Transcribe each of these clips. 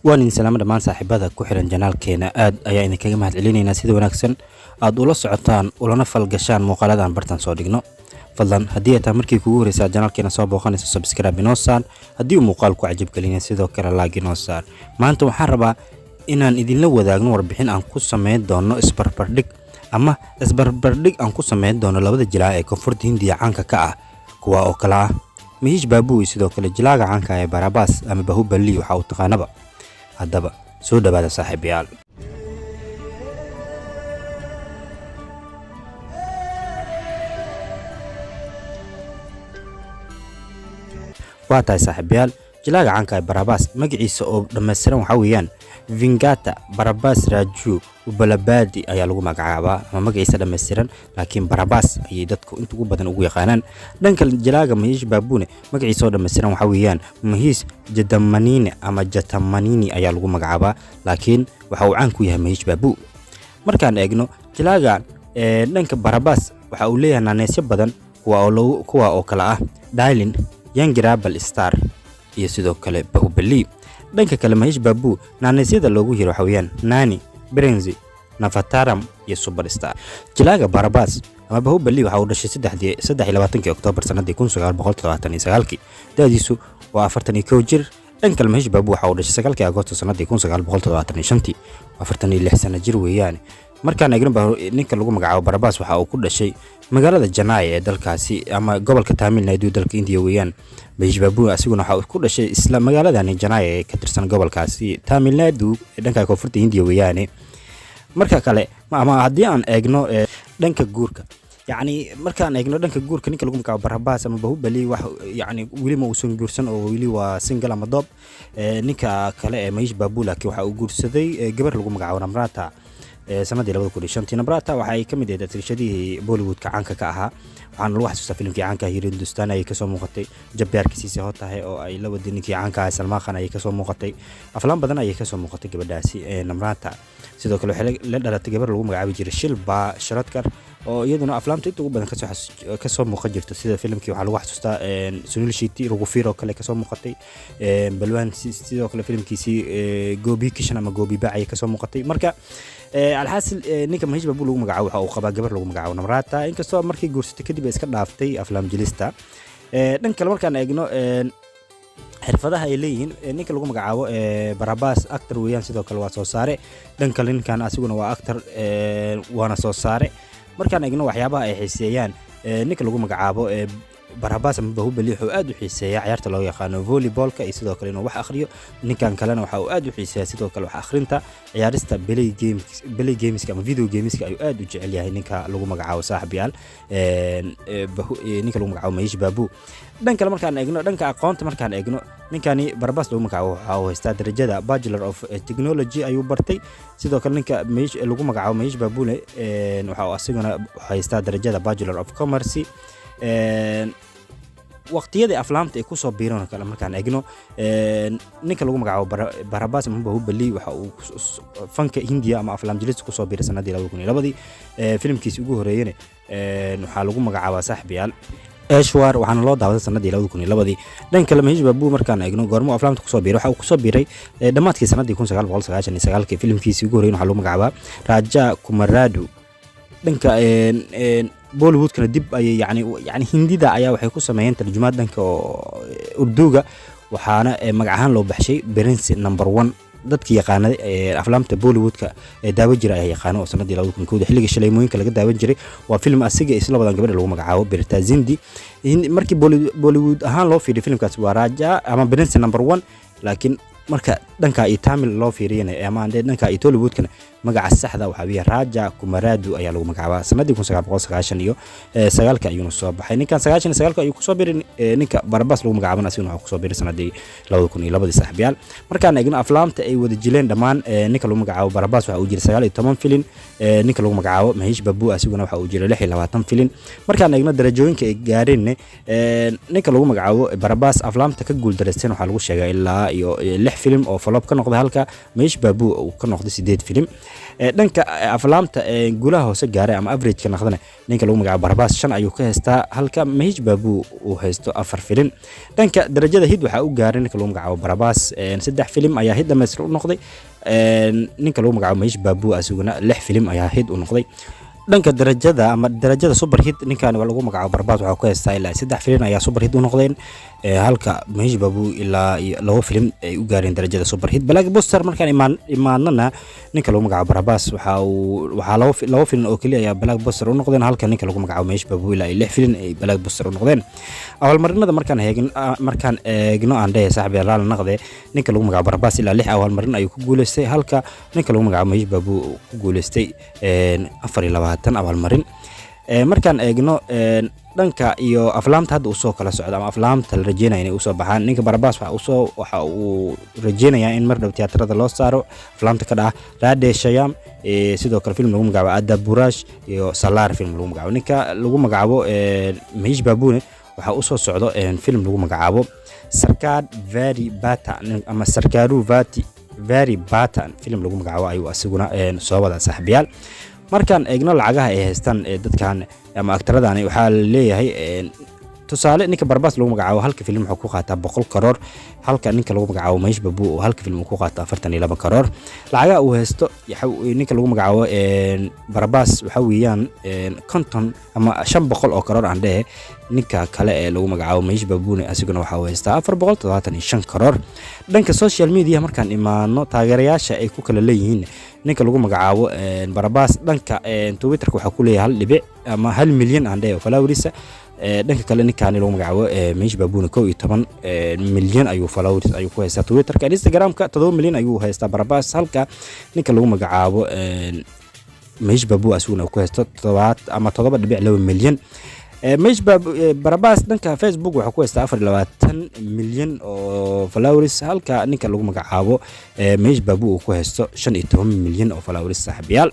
waan in salaam dhamaan saaxiibada ku xiran janaalkeena aad ayaa idinkaga mahadcelinaynaa sida wanaagsan aad ula socotaan ulana falgashaan muuqaaladan bartan soo dhigno fadlan haddii aad markii kugu horeysaa janaalkeena soo booqanayso subscribe inoo saar haddii uu muuqaalku cajab gelinayo sidoo kale like inoo saar maanta waxaan rabaa inaan idinla wadaagno warbixin aan ku sameyn doono isbarbardhig aan ku sameyn doono labada jilaa ee koonfurta Hindiya caanka ka ah kuwa oo kala ah Mahesh Babu iyo sidoo kale jilaaga caanka ah ee Barabas ama Bahubali waxa uu taqaanaba haddaba soo dhawaada saaxiibayaal waa tahay saaxiibayaal jilaaga caanka ah ee Barabas magaciisa oo dhammaystiran waxa weeyaan Vingata Barabas Raju Ubalabadi ayaa lagu magacaabaa ama magaciisa dhammaystiran laakiin Barabas ayay dadku inta ugu badan ugu yaqaanaan dhanka jilaaga Mahesh Babune magaciisa oo dhammaystiran waxa weeyaan Mahesh Jatamanini ama Jatamanini ayaa lagu magacaabaa laakiin waxa uu caan ku yahay Mahesh Babu markaan eegno jilaaga dhanka Barabas waxa uu leeyahay naanaysyo badan kuwa oo kala ah Darling Young Rebel Star iyo sidoo kale Bahubali dhanka kale Mahesh Babu naanaysyada loogu hiro waxa weeyaan Nani Brenzi Navataram iyo Superstar jilaaga Barabas ama Bahubali waxa uu dhashay 23 Oktoobar sanadii 1979 da'diisu waa 41 jir dhanka Mahesh Babu waxa uu dhashay 9 Agoosto sanadii 1975 46 sano jir weeyaan markaan eegno ninka lagu magacaabo Barabas waxa uu ku dhashay magaalada Chennai ee dalkaasi ama gobolka Tamil Nadu dalka India weeyaan Mahesh Babu asiguna waxa uu ku dhashay isla magaaladani Chennai ee ka tirsan gobolkaasi Tamil Nadu ee dhanka koonfurta India weeyaan marka kale ama haddii aan eegno dhanka guurka يعني markaan eegno dhanka guurka ninka lagu magacaabo Barabas ama Bahubali wax yani wili ma uusan guursan oo wili waa single ama doob ninka kale ee Mahesh Babu laakiin waxa uu guursaday gabar lagu magacaabo Namrata sanadii 2005 Namrata waxa ay kamid ahayd tirshadii Bollywood ka caanka ka ahaa waxaan lagu xasuustaa filimkii caanka ah Hindustan ay ka soo muuqatay jabbaarkiisa oo tahay oo ay la wadin ninkii caanka ah Salman Khan ay ka soo muuqatay aflaan badan ay ka soo muuqatay gabadhaasi Namrata sidoo kale waxa la dhalatay gabar lagu magacaabo jiray Shilpa Sharadkar oo iyaduna aflaamta inta ugu badan ka soo muuqan jirto sida filimkii waxa lagu xasuustaa Sunil Shetty Raghuveer oo kale ka soo muuqatay Balwan sidoo kale filimkiisii Gobi Kishan ama Gobi Ba ay ka soo muuqatay marka alxaasil ninka Mahesh Babu lagu magacaabo waxa uu qabaa gabar lagu magacaabo Namrata inkastoo markii guursatay kadib iska dhaaftay aflaam jilista dhanka kale markaan eegno xirfadaha ay leeyihiin ninka lagu magacaabo Barabas actor weeyaan sidoo kale waa soo saare dhanka ninkan asiguna waa actor waana soo saare markaan eegno waxyaabaha ay xiiseeyaan ninka lagu magacaabo Barabas ama Bahubali wuxuu aad u xiiseeyaa ciyaarta loo yaqaan volleyballka iyo sidoo kale inuu wax akhriyo ninkan kalena waxa uu aad u xiiseeyaa sidoo kale wax akhrinta ciyaarista play games ama video games ayuu aad u jecel yahay ninka lagu magacaabo saaxiibayaal ninka lagu magacaabo Mahesh Babu dhanka kale markaan eegno dhanka aqoonta markaan eegno ninkani Barabas lagu magacaabo waxa uu haystaa darajada Bachelor of Technology ayuu bartay sidoo kale ninka Mahesh lagu magacaabo Mahesh Babu waxa uu asiguna haystaa darajada Bachelor of Commerce waqtiyada aflaamta ay ku soo biiraan kala markaan eegno ninka lagu magacaabo Barabas ama Bahubali waxa uu fanka Hindiya ama aflaam jilis ku soo biiray sanadii 2002 filimkiisa ugu horeeyay waxa lagu magacaabaa saaxiibayaal Eshwar waxaana loo daawaday sanadii 2002 dhanka kale Mahesh Babu markaan eegno goormo aflaamta ku soo biiray waxa uu ku soo biiray dhamaadkii sanadii 1999 filimkiisa ugu horeeyay waxa lagu magacaabaa Raja Kumaradu dhanka Bollywood kana dib ay yani Hindida ayaa waxay ku sameeyeen tarjumaad dhanka Urduga waxaana magac ahaan loo baxshay Prince number 1 dadkii yaqaanay aflaamta Bollywoodka daawan jiray ay yaqaan oo sanadii 2002 xilliga shaleemooyinka laga daawan jiray waa film asiga isla badan gabadha lagu magacaabo Birta Zindi markii Bollywood ahaan loo fiiriyay filmkaas waa Raja ama Prince number 1 laakiin marka dhanka Tamil loo fiiriyay ama dhanka Tollywoodkana magaca saxda waxa weeye Raja Kumaradu ayaa lagu magacaabaa sanadii 1990 iyo 9 ayuu soo baxay ninkan 99 ayuu ku soo biiray ninka Barabas lagu magacaabana asina waxa ku soo biiray sanadii 2002 saaxiibayaal markaan eegno aflaamta ay wada jileen dhamaan ninka lagu magacaabo Barabas waxa uu jiray 19 filin ninka lagu magacaabo Mahesh Babu asiguna waxa uu jiray 26 filin markaan eegno darajooyinka ay gaareen ninka lagu magacaabo Barabas aflaamta ka guul dareysteen waxa lagu sheegay ilaa iyo 6 film oo flop ka noqday halka Mahesh Babu uu ka noqday 8 film dhanka aflaamta guulaha hoose gaaray ama average-ka naqdana ninka lagu magacaabo Barabas 5 ayuu ka haystaa halka Mahesh Babu uu haysto 4 filim dhanka darajada hid waxa uu gaaray ninka lagu magacaabo Barabas 3 filim ayaa hid dhameystir u noqday ninka lagu magacaabo Mahesh Babu asuguna 6 filim ayaa hid u noqday dhanka darajada ama darajada super hit ninkan lagu magacaabo Barabas waxa ku haystaa ilaa 3 filim ayaa super hit u noqdeen halka Mahesh Babu ilaa 2 filim ay u gaareen darajada super hit blockbuster markaan imaanana ninka lagu magacaabo Barabas waxa 2 filim oo kaliya ayaa blockbuster u noqdeen halka ninka lagu magacaabo Mahesh Babu ilaa 6 filim ay blockbuster u noqdeen awalmarinada markaan eegno aan dhahay saaxiib raal naqde ninka lagu magacaabo Barabas ilaa 6 awalmarin ayuu ku guuleystay halka ninka lagu magacaabo Mahesh Babu ku guuleystay 24 abaalmarin markaan eegno dhanka iyo aflaamta hadda uu soo kala socdo ama aflaamta la rajeenayo inay u soo baxaan ninka Barabas waxa uu rajeenayaa in mar dhow tiyaatarada loo saaro aflaamta ka dhaca Radhe Shyam sidoo kale film lagu magacaabo Adaburash iyo Salar film lagu magacaabo ninka lagu magacaabo Mahesh Babu waxa uu soo socdo film lagu magacaabo Sarkar Very Bata ama Sarkaru Very Bata film lagu magacaabo ayuu asaguna soo wada saaxiibayaal markaan eegno lacagaha ay haystaan dadkan ama aktaradani waxa la leeyahay tusaale ninka Barabas lagu magacaabo halka film wuxuu ku qaataa 100 karoor halka ninka lagu magacaabo Mahesh Babu oo halka film ku qaataa 42 karoor lacagaha uu haysto ninka lagu magacaabo Barabas waxa weeyaan konton ama 500 oo karoor aan dhahe ninka kale ee lagu magacaabo Mahesh Babu asaguna waxa uu haystaa 475 karoor dhanka social media markaan imaano taageerayaasha ay ku kala leeyihiin ninka lagu magacaabo Barabas dhanka Twitter waxa ku leeyahay 1 ama 1 milyan aan dhahe followers dhanka kale ninkan lagu magacaabo Mahesh Babu 12 milyan ayuu followers ayuu ku haystaa Twitter ka Instagram-ka 7 milyan ayuu haystaa Barabas halka ninka lagu magacaabo Mahesh Babu asuguna ku haysto 7 ama 7.2 milyan Mahesh Babu Barabas dhanka Facebook waxa ku haystaa 24 milyan oo followers halka ninka lagu magacaabo Mahesh Babu uu ku haysto 15 milyan oo followers saaxiibayaal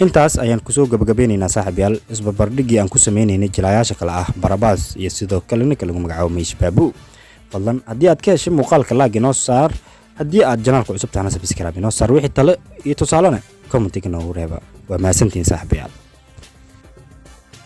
intaas ayaan ku soo gabagabeynaynaa saaxiibayaal isbarbardhigii aan ku sameeynay jilayaasha kala ah Barabas iyo sidoo kale ninka lagu magacaabo Mahesh Babu fadlan haddii aad ka heshay muuqaalka like inoo saar haddii aad channelka cusub tahana subscribe inoo saar wixii talo iyo tusaalena comment-ka noogu reeba waa mahadsantihiin saaxiibayaal